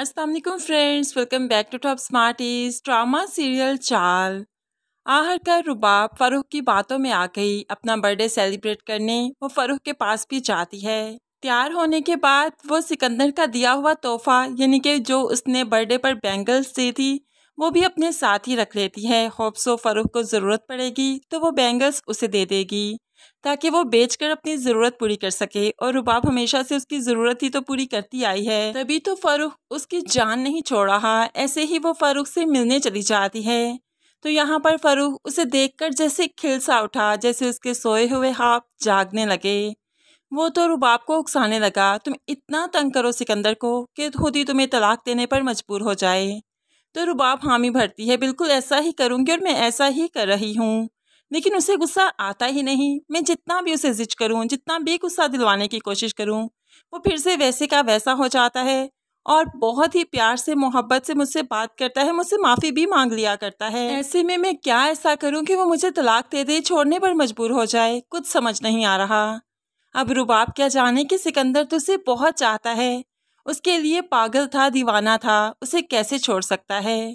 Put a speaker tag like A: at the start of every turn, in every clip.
A: अस्सलाम वालेकुम friends, welcome back to Top Smarties. Drama serial Chaal. आखिरकार रुबाब फ़ारूक की बातों में आ गई। अपना बर्थडे सेलिब्रेट करने वो फ़ारूक के पास भी जाती है। तैयार होने के बाद वो सिकंदर का दिया हुआ तोहफा यानी कि जो उसने बर्थडे पर बैंगल्स दी थी वो भी अपने साथ ही रख लेती है। होप्सो फ़ारूक को ज़रूरत पड़ेगी तो वो बैंगल्स उसे दे देगी ताकि वो बेचकर अपनी ज़रूरत पूरी कर सके। और रुबाब हमेशा से उसकी ज़रूरत ही तो पूरी करती आई है, तभी तो फ़ारूक उसकी जान नहीं छोड़ रहा। ऐसे ही वो फ़ारूक से मिलने चली जाती है तो यहाँ पर फ़ारूक उसे देखकर जैसे खिल सा उठा, जैसे उसके सोए हुए हाथ जागने लगे। वो तो रुबाब को उकसाने लगा, तुम इतना तंग करो सिकंदर को कि खुद ही तुम्हें तलाक देने पर मजबूर हो जाए। तो रुबाब हामी भरती है, बिल्कुल ऐसा ही करूँगी और मैं ऐसा ही कर रही हूँ। लेकिन उसे गुस्सा आता ही नहीं। मैं जितना भी उसे जिद करूँ, जितना भी गुस्सा दिलवाने की कोशिश करूँ, वो फिर से वैसे का वैसा हो जाता है और बहुत ही प्यार से मोहब्बत से मुझसे बात करता है, मुझसे माफ़ी भी मांग लिया करता है। ऐसे में मैं क्या ऐसा करूँ कि वो मुझे तलाक दे दे, छोड़ने पर मजबूर हो जाए, कुछ समझ नहीं आ रहा। अब रुबाब क्या जाने कि सिकंदर तो उसे बहुत चाहता है, उसके लिए पागल था, दीवाना था, उसे कैसे छोड़ सकता है।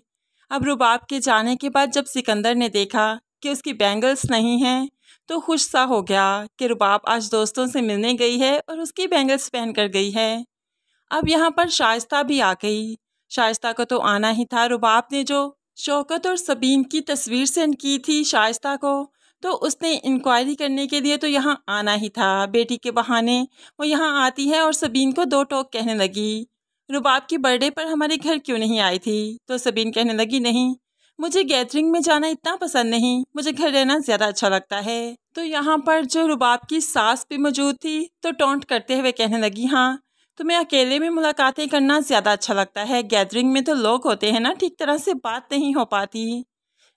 A: अब रुबाब के जाने के बाद जब सिकंदर ने देखा कि उसकी बैंगल्स नहीं हैं तो खुश सा हो गया कि रुबाब आज दोस्तों से मिलने गई है और उसकी बैंगल्स पहन कर गई है। अब यहाँ पर शाइस्ता भी आ गई। शाइस्ता को तो आना ही था। रुबाब ने जो शौकत और सबीन की तस्वीर सेंड की थी शाइस्ता को, तो उसने इंक्वायरी करने के लिए तो यहाँ आना ही था। बेटी के बहाने वो यहाँ आती है और सबीन को दो टोक कहने लगी, रुबाब की बर्थडे पर हमारे घर क्यों नहीं आई थी। तो सबीन कहने लगी, नहीं, मुझे गैदरिंग में जाना इतना पसंद नहीं, मुझे घर रहना ज़्यादा अच्छा लगता है। तो यहाँ पर जो रुबाब की सास भी मौजूद थी तो टोंट करते हुए कहने लगी, हाँ, तुम्हें अकेले में मुलाकातें करना ज़्यादा अच्छा लगता है, गैदरिंग में तो लोग होते हैं ना, ठीक तरह से बात नहीं हो पाती।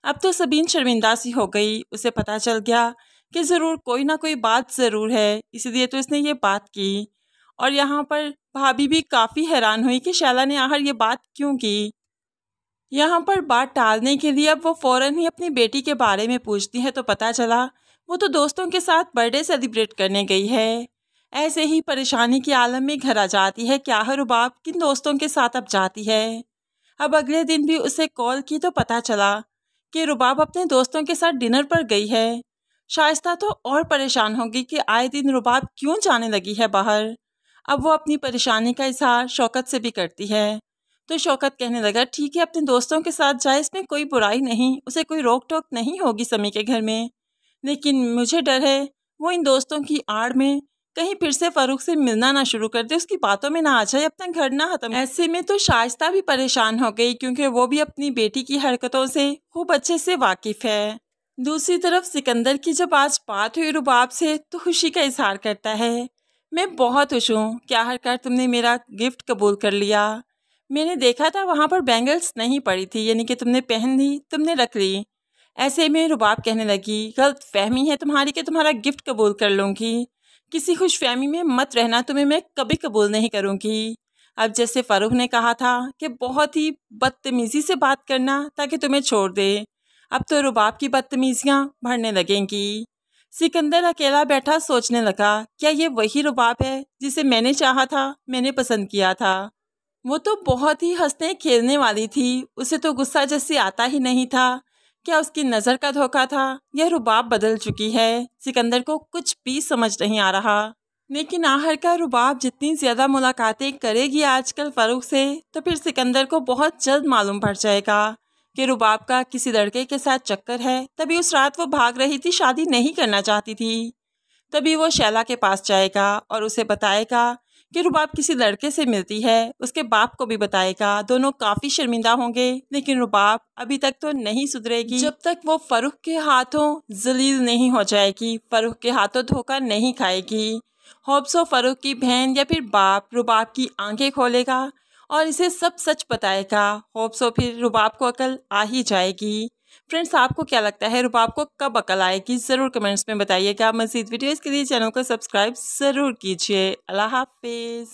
A: अब तो सबीन शर्मिंदा सी हो गई। उसे पता चल गया कि ज़रूर कोई ना कोई बात ज़रूर है, इसलिए तो इसने ये बात की। और यहाँ पर भाभी भी काफ़ी हैरान हुई कि शैला ने आखिर ये बात क्यों की। यहाँ पर बात टालने के लिए अब वो फ़ौरन ही अपनी बेटी के बारे में पूछती है तो पता चला वो तो दोस्तों के साथ बर्थडे सेलिब्रेट करने गई है। ऐसे ही परेशानी के आलम में घर आ जाती है। क्या है रुबाब किन दोस्तों के साथ अब जाती है। अब अगले दिन भी उसे कॉल की तो पता चला कि रुबाब अपने दोस्तों के साथ डिनर पर गई है। शाइस्ता तो और परेशान होगी कि आए दिन रुबाब क्यों जाने लगी है बाहर। अब वो अपनी परेशानी का इजहार शौकत से भी करती है तो शौकत कहने लगा, ठीक है, अपने दोस्तों के साथ जाए, इसमें कोई बुराई नहीं, उसे कोई रोक टोक नहीं होगी समी के घर में। लेकिन मुझे डर है वो इन दोस्तों की आड़ में कहीं फिर से फ़ारूक से मिलना ना शुरू कर दे, उसकी बातों में ना आ जाए, अपना घर ना खत्म। ऐसे में तो शाइस्ता भी परेशान हो गई क्योंकि वो भी अपनी बेटी की हरकतों से खूब अच्छे से वाकिफ़ है। दूसरी तरफ सिकंदर की जब आज बात हुई रुबाब से तो खुशी का इजहार करता है, मैं बहुत खुश हूँ कि आखिरकार तुमने मेरा गिफ्ट कबूल कर लिया। मैंने देखा था वहाँ पर बैंगल्स नहीं पड़ी थी, यानी कि तुमने पहन ली, तुमने रख ली। ऐसे में रुबाब कहने लगी, गलत फहमी है तुम्हारी कि तुम्हारा गिफ्ट कबूल कर लूँगी, किसी खुश फहमी में मत रहना, तुम्हें मैं कभी कबूल नहीं करूँगी। अब जैसे फ़ारूक ने कहा था कि बहुत ही बदतमीज़ी से बात करना ताकि तुम्हें छोड़ दे, अब तो रुबाब की बदतमीज़ियाँ बढ़ने लगेंगी। सिकंदर अकेला बैठा सोचने लगा, क्या ये वही रुबाब है जिसे मैंने चाहा था, मैंने पसंद किया था। वो तो बहुत ही हंसने खेलने वाली थी, उसे तो गुस्सा जैसे आता ही नहीं था। क्या उसकी नज़र का धोखा था या रुबाब बदल चुकी है, सिकंदर को कुछ भी समझ नहीं आ रहा। लेकिन आखिरकार रुबाब जितनी ज़्यादा मुलाकातें करेगी आजकल फ़ारूक से तो फिर सिकंदर को बहुत जल्द मालूम पड़ जाएगा कि रुबाब का किसी लड़के के साथ चक्कर है। तभी उस रात वो भाग रही थी, शादी नहीं करना चाहती थी। तभी वो शैला के पास जाएगा और उसे बताएगा कि रुबाब किसी लड़के से मिलती है, उसके बाप को भी बताएगा। दोनों काफ़ी शर्मिंदा होंगे लेकिन रुबाब अभी तक तो नहीं सुधरेगी जब तक वो फ़ारूक के हाथों जलील नहीं हो जाएगी, फ़ारूक के हाथों धोखा नहीं खाएगी। होप्सो फ़ारूक की बहन या फिर बाप रुबाब की आंखें खोलेगा और इसे सब सच बताएगा। होप्सो फिर रुबाब को अकल आ ही जाएगी। फ्रेंड्स, आपको क्या लगता है रुबाब को कब अकल आएगी, ज़रूर कमेंट्स में बताइएगा। मज़ीद वीडियोज़ के लिए चैनल को सब्सक्राइब ज़रूर कीजिए। अल्लाह हाफिज़।